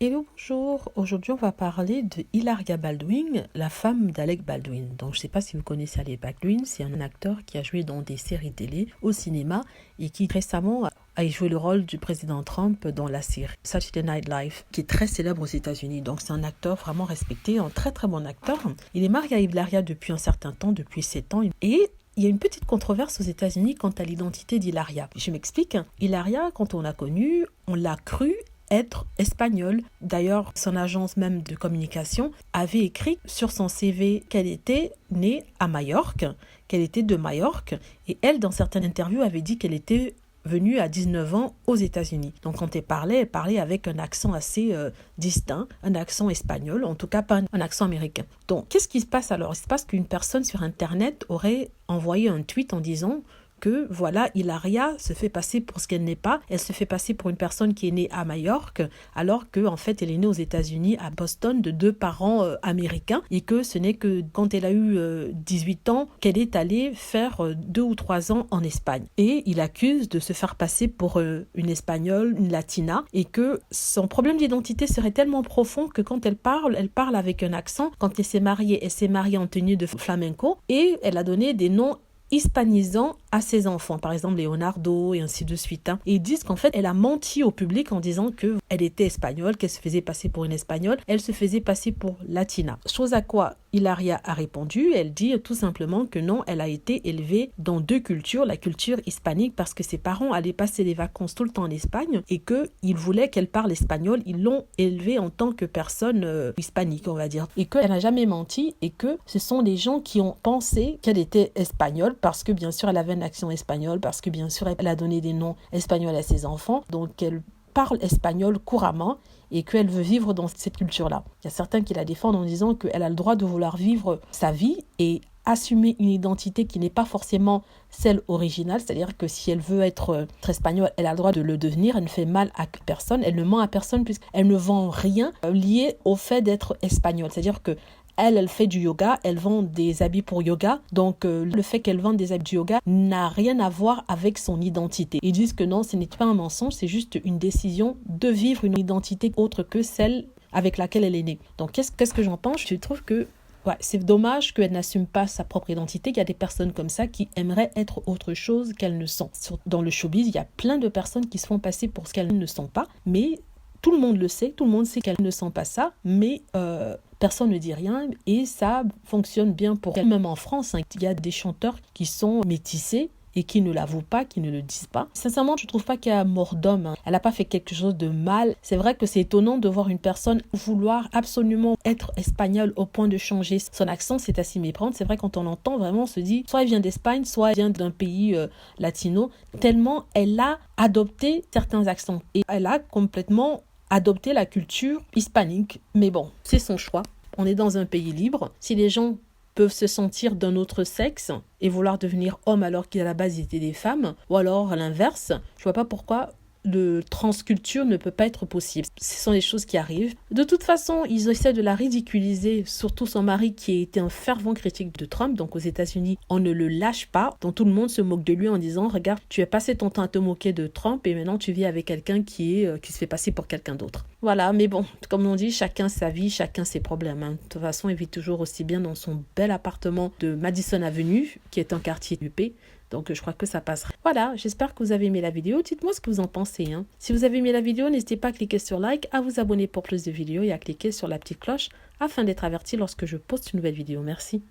Hello, bonjour. Aujourd'hui, on va parler de Hilaria Baldwin, la femme d'Alec Baldwin. Donc, je ne sais pas si vous connaissez Alec Baldwin, c'est un acteur qui a joué dans des séries télé, au cinéma, et qui récemment a joué le rôle du président Trump dans la série Saturday Night Live, qui est très célèbre aux États-Unis. Donc, c'est un acteur vraiment respecté, un très très bon acteur. Il est marié à Hilaria depuis un certain temps, depuis 7 ans, et il y a une petite controverse aux États-Unis quant à l'identité d'Hilaria. Je m'explique. Hilaria, quand on l'a connue, on l'a crue être espagnole. D'ailleurs, son agence même de communication avait écrit sur son CV qu'elle était née à Majorque, qu'elle était de Majorque, et elle, dans certaines interviews, avait dit qu'elle était venue à 19 ans aux États-Unis. Donc quand elle parlait avec un accent assez distinct, un accent espagnol, en tout cas pas un accent américain. Donc qu'est-ce qui se passe alors? Il se passe qu'une personne sur Internet aurait envoyé un tweet en disant que voilà, Hilaria se fait passer pour ce qu'elle n'est pas. Elle se fait passer pour une personne qui est née à Majorque, alors que en fait elle est née aux États-Unis, à Boston, de 2 parents américains, et que ce n'est que quand elle a eu 18 ans qu'elle est allée faire 2 ou 3 ans en Espagne. Et il accuse de se faire passer pour une Espagnole, une Latina, et que son problème d'identité serait tellement profond que quand elle parle avec un accent. Quand elle s'est mariée en tenue de flamenco, et elle a donné des noms hispanisant à ses enfants, par exemple Leonardo et ainsi de suite. Et ils disent qu'en fait, elle a menti au public en disant qu'elle était espagnole, qu'elle se faisait passer pour une espagnole, elle se faisait passer pour latina. Chose à quoi Hilaria a répondu, elle dit tout simplement que non, elle a été élevée dans 2 cultures, la culture hispanique parce que ses parents allaient passer les vacances tout le temps en Espagne et qu'ils voulaient qu'elle parle espagnol, ils l'ont élevée en tant que personne hispanique, on va dire. Et qu'elle n'a jamais menti et que ce sont les gens qui ont pensé qu'elle était espagnole parce que bien sûr elle avait une accent espagnol, parce que bien sûr elle a donné des noms espagnols à ses enfants, donc elle parle espagnol couramment et qu'elle veut vivre dans cette culture-là. Il y a certains qui la défendent en disant qu'elle a le droit de vouloir vivre sa vie et assumer une identité qui n'est pas forcément celle originale, c'est-à-dire que si elle veut être espagnole, elle a le droit de le devenir, elle ne fait mal à personne, elle ne ment à personne puisqu'elle ne vend rien lié au fait d'être espagnole, c'est-à-dire que elle fait du yoga, elle vend des habits pour yoga. Donc, le fait qu'elle vende des habits de yoga n'a rien à voir avec son identité. Ils disent que non, ce n'est pas un mensonge, c'est juste une décision de vivre une identité autre que celle avec laquelle elle est née. Donc, qu'est-ce que j'en pense? Je trouve que c'est dommage qu'elle n'assume pas sa propre identité. Il y a des personnes comme ça qui aimeraient être autre chose qu'elles ne sont. Dans le showbiz, il y a plein de personnes qui se font passer pour ce qu'elles ne sont pas, mais tout le monde le sait, tout le monde sait qu'elles ne sont pas ça, mais personne ne dit rien et ça fonctionne bien pour elles. Même en France, il y a des chanteurs qui sont métissés et qui ne l'avouent pas, qui ne le disent pas. Sincèrement, je ne trouve pas qu'il y a mort d'homme. Elle n'a pas fait quelque chose de mal. C'est vrai que c'est étonnant de voir une personne vouloir absolument être espagnole au point de changer son accent. C'est à s'y méprendre. C'est vrai, quand on l'entend, vraiment, on se dit soit elle vient d'Espagne, soit elle vient d'un pays latino. Tellement elle a adopté certains accents et elle a complètement adopté la culture hispanique. Mais bon, c'est son choix. On est dans un pays libre. Si les gens peuvent se sentir d'un autre sexe et vouloir devenir homme alors qu'à la base ils étaient des femmes, ou alors à l'inverse, je vois pas pourquoi le transculture ne peut pas être possible. Ce sont des choses qui arrivent. De toute façon, ils essaient de la ridiculiser, surtout son mari qui a été un fervent critique de Trump. Donc aux États-Unis, on ne le lâche pas. Donc tout le monde se moque de lui en disant regarde, tu as passé ton temps à te moquer de Trump et maintenant tu vis avec quelqu'un qui se fait passer pour quelqu'un d'autre. Voilà, mais bon, comme on dit, chacun sa vie, chacun ses problèmes. De toute façon, il vit toujours aussi bien dans son bel appartement de Madison Avenue, qui est un quartier huppé. Donc, je crois que ça passera. Voilà, j'espère que vous avez aimé la vidéo. Dites-moi ce que vous en pensez. Si vous avez aimé la vidéo, n'hésitez pas à cliquer sur like, à vous abonner pour plus de vidéos et à cliquer sur la petite cloche afin d'être averti lorsque je poste une nouvelle vidéo. Merci.